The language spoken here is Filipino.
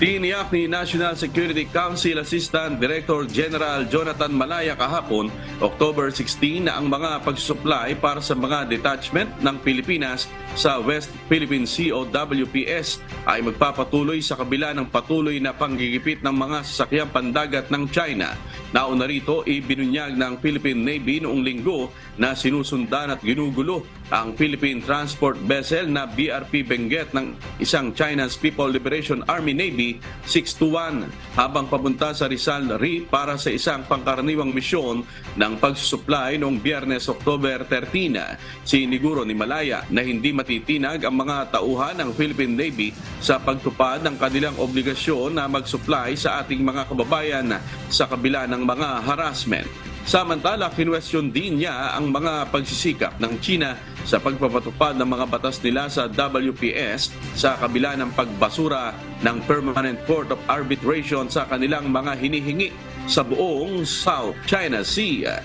Tiniyak ni National Security Council Assistant Director General Jonathan Malaya kahapon, October 16, na ang mga pagsusupply para sa mga detachment ng Pilipinas sa West Philippine Sea o WPS ay magpapatuloy sa kabila ng patuloy na panggigipit ng mga sasakyang pandagat ng China. Nauna rito, ibinunyag ng Philippine Navy noong linggo na sinusundan at ginugulo ang Philippine Transport Vessel na BRP Benguet ng isang China's People Liberation Army Navy 621 habang papunta sa Rizal Reef para sa isang pangkaraniwang misyon ng pagsusupply noong Biyernes, October 13. Siniguro ni Malaya na hindi matitinag ang mga tauhan ng Philippine Navy sa pagtupad ng kanilang obligasyon na mag-supply sa ating mga kababayan sa kabila ng mga harassment. Samantala, kinwestiyon din niya ang mga pagsisikap ng China sa pagpapatupad ng mga batas nila sa WPS sa kabila ng pagbasura ng Permanent Court of Arbitration sa kanilang mga hinihingi sa buong South China Sea.